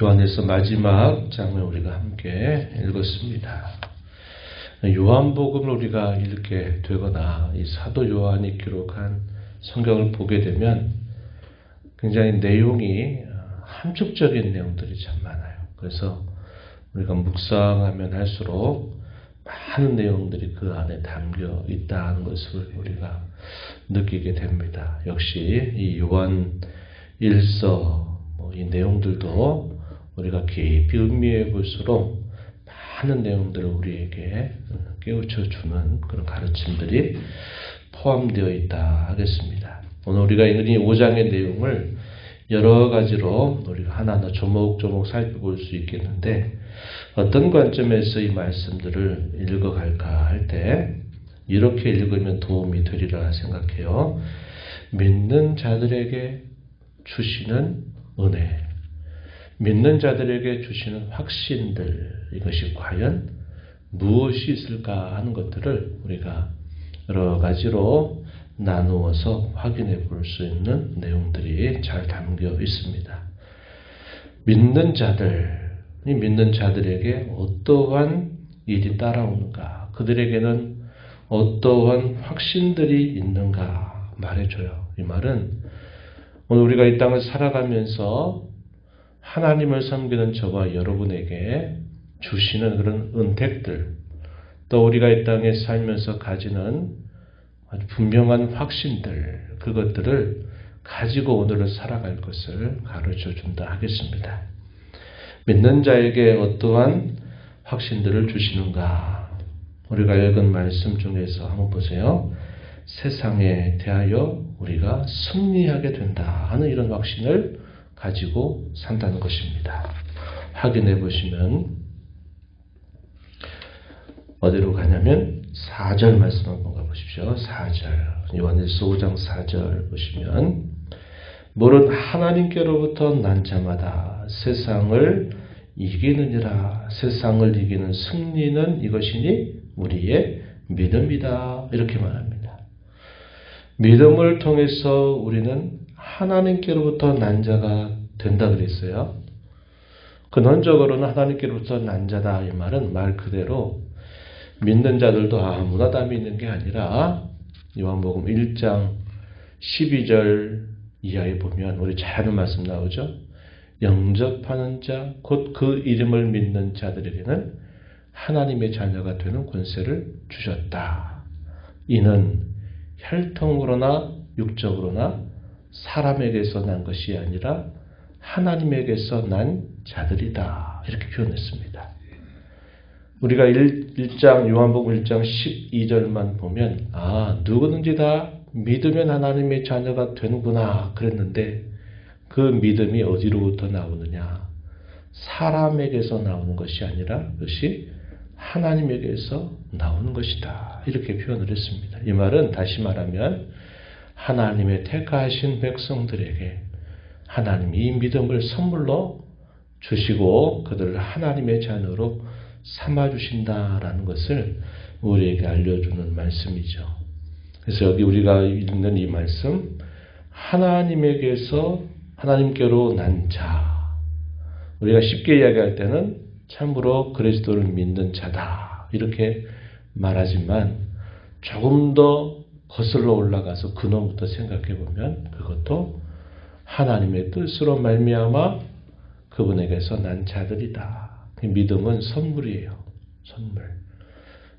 요한일서 마지막 장을 우리가 함께 읽었습니다. 요한복음을 우리가 읽게 되거나 이 사도 요한이 기록한 성경을 보게 되면 굉장히 내용이 함축적인 내용들이 참 많아요. 그래서 우리가 묵상하면 할수록 많은 내용들이 그 안에 담겨 있다는 것을 우리가 느끼게 됩니다. 역시 이 요한일서 이 내용들도 우리가 깊이 음미해 볼수록 많은 내용들을 우리에게 깨우쳐주는 그런 가르침들이 포함되어 있다 하겠습니다. 오늘 우리가 읽은 이 5장의 내용을 여러 가지로 우리가 하나하나 조목조목 살펴볼 수 있겠는데 어떤 관점에서 이 말씀들을 읽어갈까 할 때 이렇게 읽으면 도움이 되리라 생각해요. 믿는 자들에게 주시는 은혜, 믿는 자들에게 주시는 확신들, 이것이 과연 무엇이 있을까 하는 것들을 우리가 여러 가지로 나누어서 확인해 볼 수 있는 내용들이 잘 담겨 있습니다. 믿는 자들에게 어떠한 일이 따라오는가, 그들에게는 어떠한 확신들이 있는가 말해줘요. 이 말은 오늘 우리가 이 땅을 살아가면서 하나님을 섬기는 저와 여러분에게 주시는 그런 은택들, 또 우리가 이 땅에 살면서 가지는 아주 분명한 확신들, 그것들을 가지고 오늘을 살아갈 것을 가르쳐 준다 하겠습니다. 믿는 자에게 어떠한 확신들을 주시는가? 우리가 읽은 말씀 중에서 한번 보세요. 세상에 대하여 우리가 승리하게 된다 하는 이런 확신을 가지고 산다는 것입니다. 확인해 보시면 어디로 가냐면 4절 말씀 한번 가보십시오. 4절 요한일서 5장 4절 보시면 물은 하나님께로부터 난 자마다 세상을 이기느니라. 세상을 이기는 승리는 이것이니 우리의 믿음이다. 이렇게 말합니다. 믿음을 통해서 우리는 하나님께로부터 난 자가 된다 그랬어요. 근원적으로는 하나님께로부터 난 자다 이 말은 말 그대로 믿는 자들도 아무나 다 믿는 게 아니라 요한복음 1장 12절 이하에 보면 우리 잘 아는 말씀 나오죠. 영접하는 자, 곧 그 이름을 믿는 자들에게는 하나님의 자녀가 되는 권세를 주셨다. 이는 혈통으로나 육적으로나 사람에게서 난 것이 아니라 하나님에게서 난 자들이다. 이렇게 표현했습니다. 우리가 요한복음 1장 12절만 보면 누구든지 다 믿으면 하나님의 자녀가 되는구나 그랬는데 그 믿음이 어디로부터 나오느냐? 사람에게서 나오는 것이 아니라 그것이 하나님에게서 나오는 것이다. 이렇게 표현을 했습니다. 이 말은 다시 말하면 하나님의 택하신 백성들에게 하나님이 이 믿음을 선물로 주시고 그들을 하나님의 자녀로 삼아주신다라는 것을 우리에게 알려주는 말씀이죠. 그래서 여기 우리가 읽는 이 말씀, 하나님께로 난 자. 우리가 쉽게 이야기할 때는 참으로 그리스도를 믿는 자다. 이렇게 말하지만 조금 더 거슬러 올라가서 근원부터 생각해 보면 그것도 하나님의 뜻으로 말미암아 그분에게서 난 자들이다. 믿음은 선물이에요. 선물.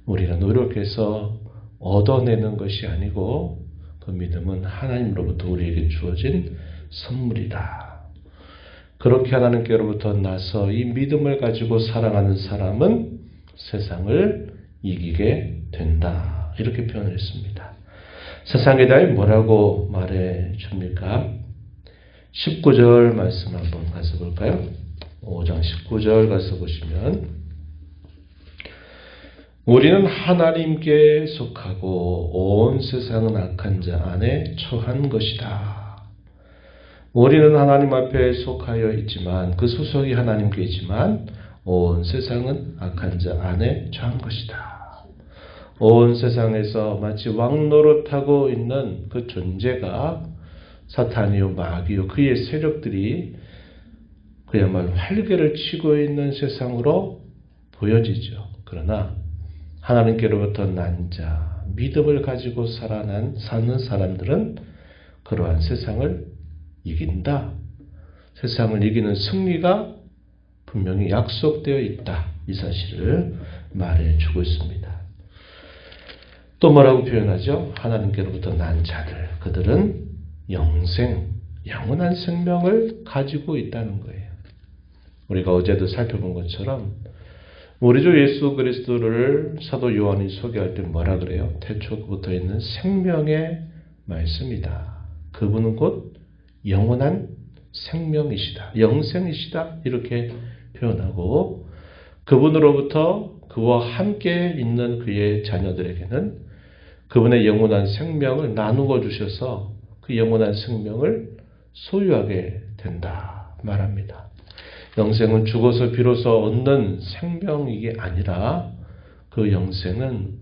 우리가 노력해서 얻어내는 것이 아니고 그 믿음은 하나님으로부터 우리에게 주어진 선물이다. 그렇게 하나님께로부터 나서 이 믿음을 가지고 살아가는 사람은 세상을 이기게 된다. 이렇게 표현을 했습니다. 세상에 대해 뭐라고 말해 줍니까? 19절 말씀 한번 가서 볼까요? 5장 19절 가서 보시면 우리는 하나님께 속하고 온 세상은 악한 자 안에 처한 것이다. 우리는 하나님 앞에 속하여 있지만 그 소속이 하나님께 있지만 온 세상은 악한 자 안에 처한 것이다. 온 세상에서 마치 왕노릇하고 있는 그 존재가 사탄이요 마귀요 그의 세력들이 그야말로 활개를 치고 있는 세상으로 보여지죠. 그러나 하나님께로부터 난 자, 믿음을 가지고 사는 사람들은 그러한 세상을 이긴다. 세상을 이기는 승리가 분명히 약속되어 있다. 이 사실을 말해주고 있습니다. 또 뭐라고 표현하죠? 하나님께로부터 난 자들, 그들은 영원한 생명을 가지고 있다는 거예요. 우리가 어제도 살펴본 것처럼 우리 주 예수 그리스도를 사도 요한이 소개할 때 뭐라 그래요? 태초부터 있는 생명의 말씀이다. 그분은 곧 영원한 생명이시다. 영생이시다. 이렇게 표현하고 그분으로부터 그와 함께 있는 그의 자녀들에게는 그분의 영원한 생명을 나누어 주셔서 그 영원한 생명을 소유하게 된다 말합니다. 영생은 죽어서 비로소 얻는 생명이 아니라 그 영생은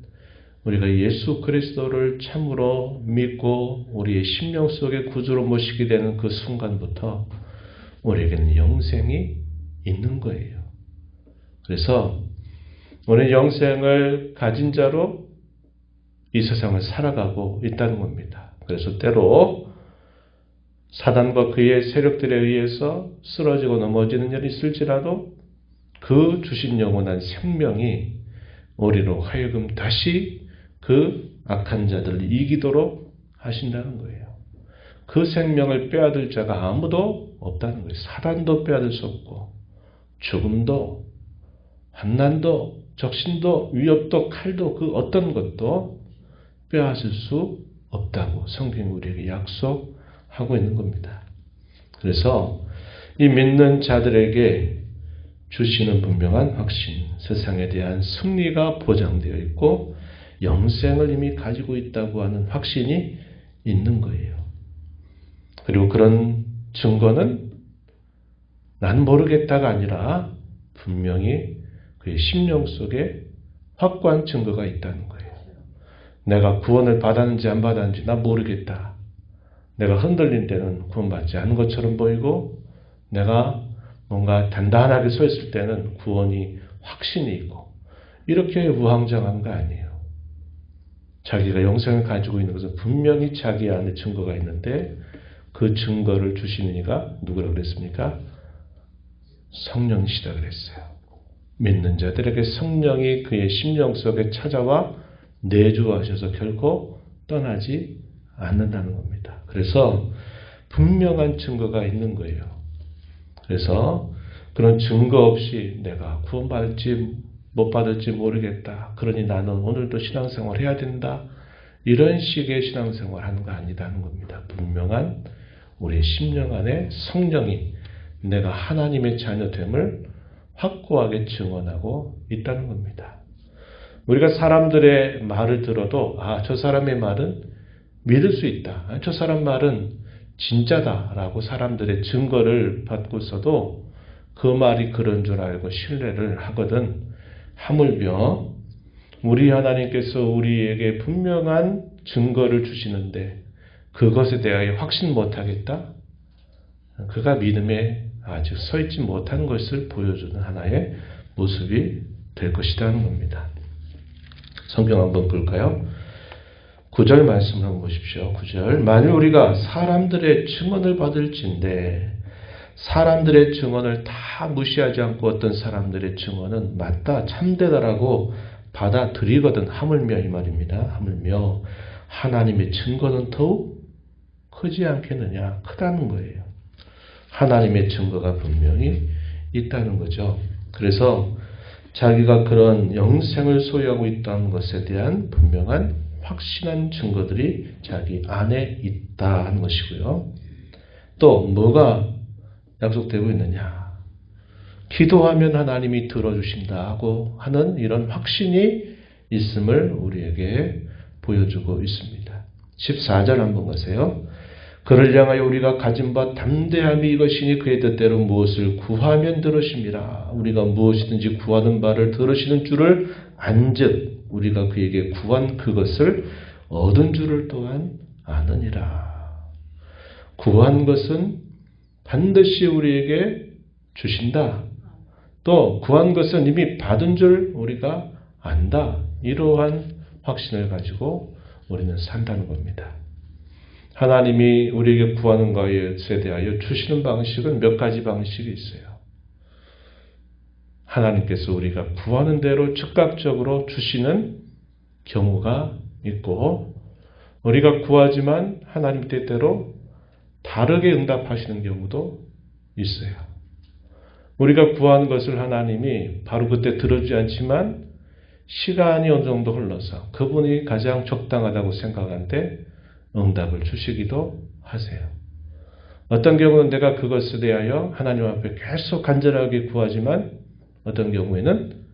우리가 예수 그리스도를 참으로 믿고 우리의 심령 속에 구주로 모시게 되는 그 순간부터 우리에게는 영생이 있는 거예요. 그래서 우리는 영생을 가진 자로 이 세상을 살아가고 있다는 겁니다. 그래서 때로 사단과 그의 세력들에 의해서 쓰러지고 넘어지는 일이 있을지라도 그 주신 영원한 생명이 우리로 하여금 다시 그 악한 자들을 이기도록 하신다는 거예요. 그 생명을 빼앗을 자가 아무도 없다는 거예요. 사단도 빼앗을 수 없고 죽음도 환난도 적신도 위협도 칼도 그 어떤 것도 빼앗을 수 없다고 성경이 우리에게 약속하고 있는 겁니다. 그래서 이 믿는 자들에게 주시는 분명한 확신, 세상에 대한 승리가 보장되어 있고 영생을 이미 가지고 있다고 하는 확신이 있는 거예요. 그리고 그런 증거는 난 모르겠다가 아니라 분명히 그의 심령 속에 확고한 증거가 있다는 거예요. 내가 구원을 받았는지 안 받았는지 나 모르겠다. 내가 흔들린 때는 구원받지 않은 것처럼 보이고 내가 뭔가 단단하게 서 있을 때는 구원이 확신이 있고 이렇게 우왕좌왕한 거 아니에요. 자기가 영생을 가지고 있는 것은 분명히 자기 안에 증거가 있는데 그 증거를 주시는 이가 누구라고 그랬습니까? 성령이시다 그랬어요. 믿는 자들에게 성령이 그의 심령 속에 찾아와 내주하셔서 결코 떠나지 않는다는 겁니다. 그래서 분명한 증거가 있는 거예요. 그래서 그런 증거 없이 내가 구원받을지 못 받을지 모르겠다. 그러니 나는 오늘도 신앙생활 해야 된다. 이런 식의 신앙생활 하는 거 아니다는 겁니다. 분명한 우리의 심령 안에 성령이 내가 하나님의 자녀됨을 확고하게 증언하고 있다는 겁니다. 우리가 사람들의 말을 들어도 저 사람의 말은 믿을 수 있다. 저 사람 말은 진짜다라고 사람들의 증거를 받고서도 그 말이 그런 줄 알고 신뢰를 하거든. 하물며 우리 하나님께서 우리에게 분명한 증거를 주시는데 그것에 대하여 확신 못하겠다? 그가 믿음에 아직 서 있지 못한 것을 보여주는 하나의 모습이 될 것이다 하는 겁니다. 성경 한번 볼까요? 9절 말씀을 한번 보십시오. 9절. 만일 우리가 사람들의 증언을 받을진대 사람들의 증언을 다 무시하지 않고 어떤 사람들의 증언은 맞다, 참되다라고 받아들이거든. 하물며 이 말입니다. 하물며 하나님의 증거는 더욱 크지 않겠느냐. 크다는 거예요. 하나님의 증거가 분명히 있다는 거죠. 그래서 자기가 그런 영생을 소유하고 있다는 것에 대한 분명한 확신한 증거들이 자기 안에 있다 하는 것이고요. 또 뭐가 약속되고 있느냐. 기도하면 하나님이 들어주신다고 하는 이런 확신이 있음을 우리에게 보여주고 있습니다. 14절 한번 가세요. 그를 향하여 우리가 가진 바 담대함이 이것이니 그의 뜻대로 무엇을 구하면 들으심이라. 우리가 무엇이든지 구하는 바를 들으시는 줄을 안즉 우리가 그에게 구한 그것을 얻은 줄을 또한 아느니라. 구한 것은 반드시 우리에게 주신다. 또 구한 것은 이미 받은 줄 우리가 안다. 이러한 확신을 가지고 우리는 산다는 겁니다. 하나님이 우리에게 구하는 것에 대하여 주시는 방식은 몇 가지 방식이 있어요. 하나님께서 우리가 구하는 대로 즉각적으로 주시는 경우가 있고, 우리가 구하지만 하나님 뜻대로 다르게 응답하시는 경우도 있어요. 우리가 구하는 것을 하나님이 바로 그때 들어주지 않지만 시간이 어느 정도 흘러서 그분이 가장 적당하다고 생각하는데 응답을 주시기도 하세요. 어떤 경우는 내가 그것에 대하여 하나님 앞에 계속 간절하게 구하지만 어떤 경우에는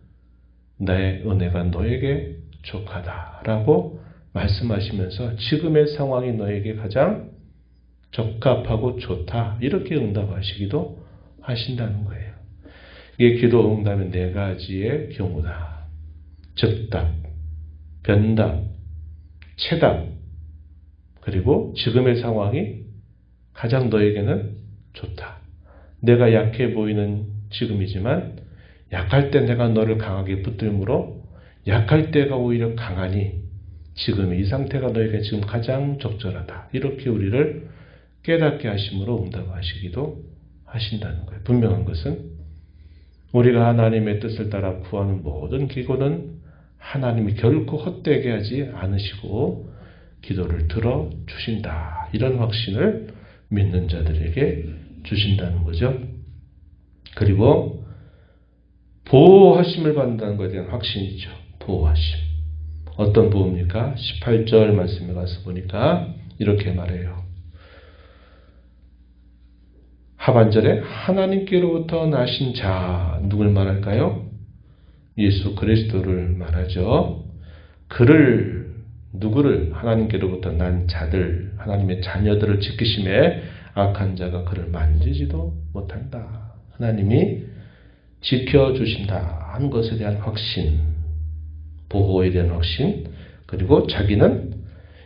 내 은혜가 너에게 족하다라고 말씀하시면서 지금의 상황이 너에게 가장 적합하고 좋다 이렇게 응답하시기도 하신다는 거예요. 이게 기도 응답의 네 가지의 경우다. 즉답, 변답, 체답, 그리고 지금의 상황이 가장 너에게는 좋다. 내가 약해 보이는 지금이지만 약할 때 내가 너를 강하게 붙들므로 약할 때가 오히려 강하니 지금 이 상태가 너에게 지금 가장 적절하다. 이렇게 우리를 깨닫게 하심으로 응답하시기도 하신다는 거예요. 분명한 것은 우리가 하나님의 뜻을 따라 구하는 모든 기도는 하나님이 결코 헛되게 하지 않으시고 기도를 들어주신다. 이런 확신을 믿는 자들에게 주신다는 거죠. 그리고 보호하심을 받는다는 것에 대한 확신이죠. 보호하심. 어떤 보호입니까? 18절 말씀에 가서 보니까 이렇게 말해요. 하반절에 하나님께로부터 나신 자, 누굴 말할까요? 예수 그리스도를 말하죠. 누구를 하나님께로부터 난 자들, 하나님의 자녀들을 지키심에 악한 자가 그를 만지지도 못한다. 하나님이 지켜주신다 하는 것에 대한 확신, 보호에 대한 확신, 그리고 자기는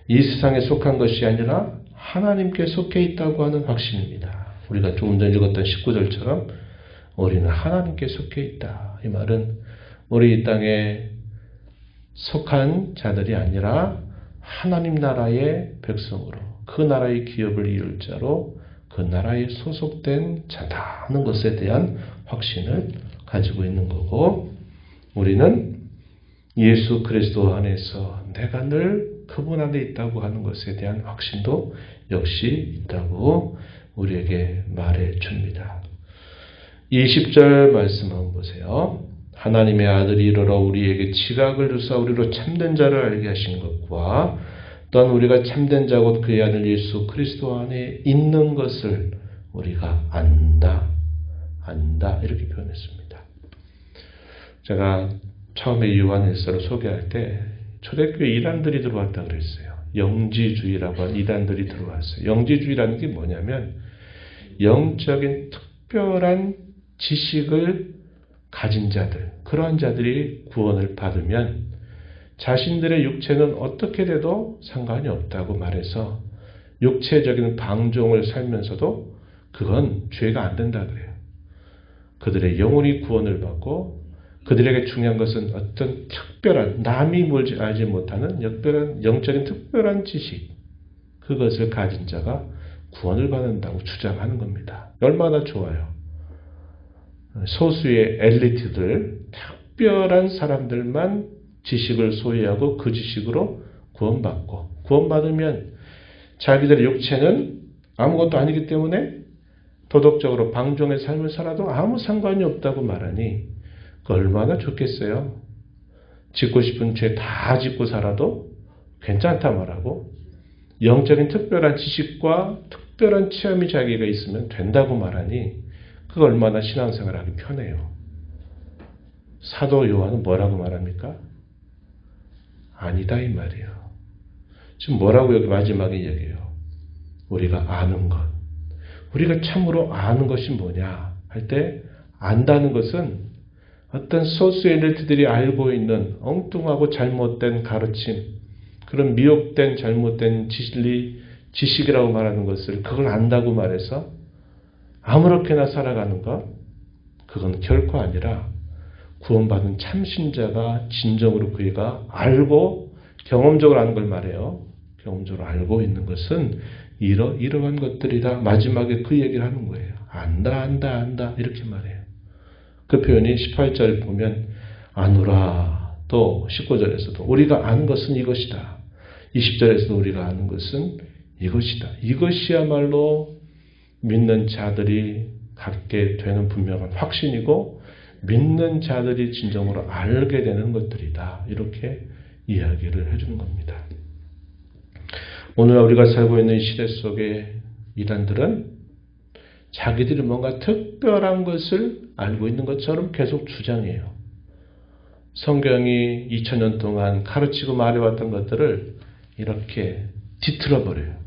이 세상에 속한 것이 아니라 하나님께 속해 있다고 하는 확신입니다. 우리가 조금 전에 읽었던 19절처럼 우리는 하나님께 속해 있다. 이 말은 우리 이 땅에 속한 자들이 아니라 하나님 나라의 백성으로 그 나라의 기업을 이룰 자로 그 나라에 소속된 자다 하는 것에 대한 확신을 가지고 있는 거고, 우리는 예수 그리스도 안에서 내가 늘 그분 안에 있다고 하는 것에 대한 확신도 역시 있다고 우리에게 말해 줍니다. 20절 말씀 한번 보세요. 하나님의 아들이 이르러 우리에게 지각을 주사 우리로 참된 자를 알게 하신 것과 또한 우리가 참된 자 곧 그의 아들 예수 그리스도 안에 있는 것을 우리가 안다 이렇게 표현했습니다. 제가 처음에 요한일서를 소개할 때 초대교회 이단들이 들어왔다 그랬어요. 영지주의라고 하는 이단들이 들어왔어요. 영지주의라는 게 뭐냐면 영적인 특별한 지식을 가진 자들, 그러한 자들이 구원을 받으면 자신들의 육체는 어떻게 돼도 상관이 없다고 말해서 육체적인 방종을 살면서도 그건 죄가 안 된다 그래요. 그들의 영혼이 구원을 받고 그들에게 중요한 것은 어떤 특별한, 남이 알지 못하는 영적인 특별한 지식, 그것을 가진 자가 구원을 받는다고 주장하는 겁니다. 얼마나 좋아요. 소수의 엘리트들, 특별한 사람들만 지식을 소유하고 그 지식으로 구원받고, 구원받으면 자기들의 육체는 아무것도 아니기 때문에 도덕적으로 방종의 삶을 살아도 아무 상관이 없다고 말하니 그 얼마나 좋겠어요. 짓고 싶은 죄 다 짓고 살아도 괜찮다 말하고 영적인 특별한 지식과 특별한 체험이 자기가 있으면 된다고 말하니 그거 얼마나 신앙생활하기 편해요. 사도 요한은 뭐라고 말합니까? 아니다 이 말이에요. 지금 뭐라고 여기 마지막에 얘기해요? 우리가 아는 것. 우리가 참으로 아는 것이 뭐냐 할 때 안다는 것은 어떤 소수의 엘리트들이 알고 있는 엉뚱하고 잘못된 가르침, 그런 미혹된 잘못된 지식이라고 말하는 것을 그걸 안다고 말해서 아무렇게나 살아가는 것, 그건 결코 아니라 구원받은 참신자가 진정으로 그이가 알고 경험적으로 아는 걸 말해요. 경험적으로 알고 있는 것은 이러한 것들이다. 마지막에 그 얘기를 하는 거예요. 안다 이렇게 말해요. 그 표현이 18절 보면 아노라, 또 19절에서도 우리가 아는 것은 이것이다. 20절에서도 우리가 아는 것은 이것이다. 이것이야말로 믿는 자들이 갖게 되는 분명한 확신이고 믿는 자들이 진정으로 알게 되는 것들이다. 이렇게 이야기를 해주는 겁니다. 오늘 우리가 살고 있는 이 시대 속에 이단들은 자기들이 뭔가 특별한 것을 알고 있는 것처럼 계속 주장해요. 성경이 2000년 동안 가르치고 말해왔던 것들을 이렇게 뒤틀어버려요.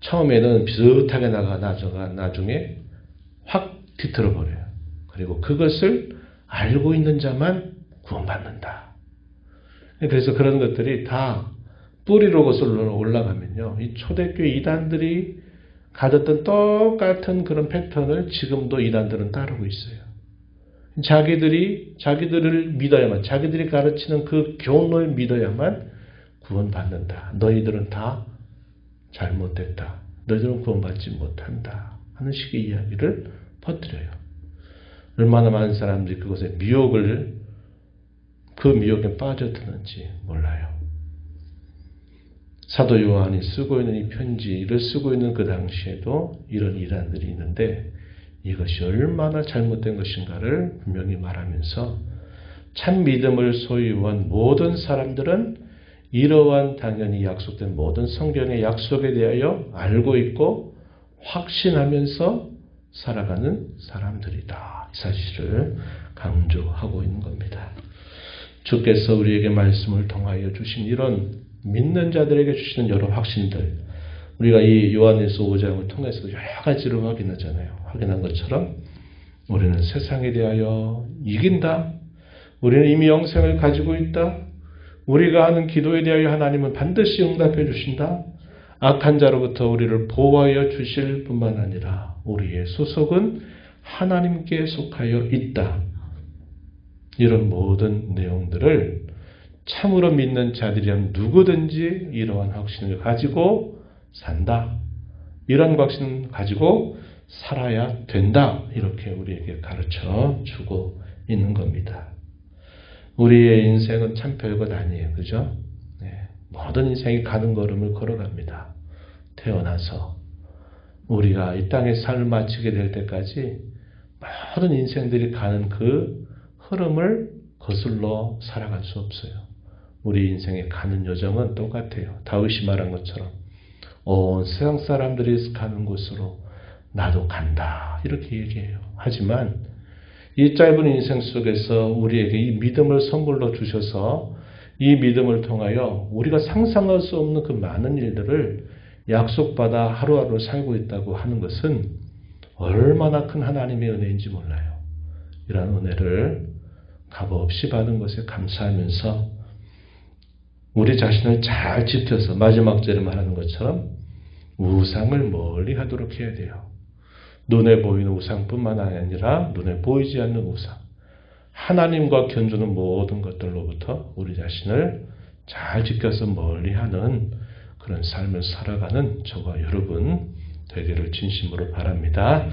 처음에는 비슷하게 나가다가 나중에 확 뒤틀어버려요. 그리고 그것을 알고 있는 자만 구원받는다. 그래서 그런 것들이 다 뿌리로 거슬러 올라가면요. 이 초대교회 이단들이 가졌던 똑같은 그런 패턴을 지금도 이단들은 따르고 있어요. 자기들을 믿어야만, 자기들이 가르치는 그 교훈을 믿어야만 구원받는다. 너희들은 다 잘못됐다. 너희들은 구원받지 못한다. 하는 식의 이야기를 퍼뜨려요. 얼마나 많은 사람들이 그것에 그 미혹에 빠져드는지 몰라요. 사도 요한이 쓰고 있는 이 편지를 쓰고 있는 그 당시에도 이런 이단들이 있는데 이것이 얼마나 잘못된 것인가를 분명히 말하면서 참 믿음을 소유한 모든 사람들은 이러한 당연히 약속된 모든 성경의 약속에 대하여 알고 있고 확신하면서 살아가는 사람들이다. 이 사실을 강조하고 있는 겁니다. 주께서 우리에게 말씀을 통하여 주신 이런 믿는 자들에게 주시는 여러 확신들, 우리가 이 요한일서 5장을 통해서 여러 가지로 확인한 것처럼 우리는 세상에 대하여 이긴다. 우리는 이미 영생을 가지고 있다. 우리가 하는 기도에 대하여 하나님은 반드시 응답해 주신다. 악한 자로부터 우리를 보호하여 주실 뿐만 아니라 우리의 소속은 하나님께 속하여 있다. 이런 모든 내용들을 참으로 믿는 자들이란 누구든지 이러한 확신을 가지고 산다. 이런 확신 가지고 살아야 된다. 이렇게 우리에게 가르쳐 주고 있는 겁니다. 우리의 인생은 참 별것 아니에요. 그죠? 네. 모든 인생이 가는 걸음을 걸어갑니다. 태어나서 우리가 이 땅의 삶을 마치게 될 때까지 모든 인생들이 가는 그 흐름을 거슬러 살아갈 수 없어요. 우리 인생에 가는 여정은 똑같아요. 다윗이 말한 것처럼 온 세상 사람들이 가는 곳으로 나도 간다. 이렇게 얘기해요. 하지만 이 짧은 인생 속에서 우리에게 이 믿음을 선물로 주셔서 이 믿음을 통하여 우리가 상상할 수 없는 그 많은 일들을 약속받아 하루하루 살고 있다고 하는 것은 얼마나 큰 하나님의 은혜인지 몰라요. 이러한 은혜를 값없이 받은 것에 감사하면서 우리 자신을 잘 지켜서 마지막 절에 말하는 것처럼 우상을 멀리 하도록 해야 돼요. 눈에 보이는 우상뿐만 아니라 눈에 보이지 않는 우상, 하나님과 견주는 모든 것들로부터 우리 자신을 잘 지켜서 멀리하는 그런 삶을 살아가는 저와 여러분 되기를 진심으로 바랍니다.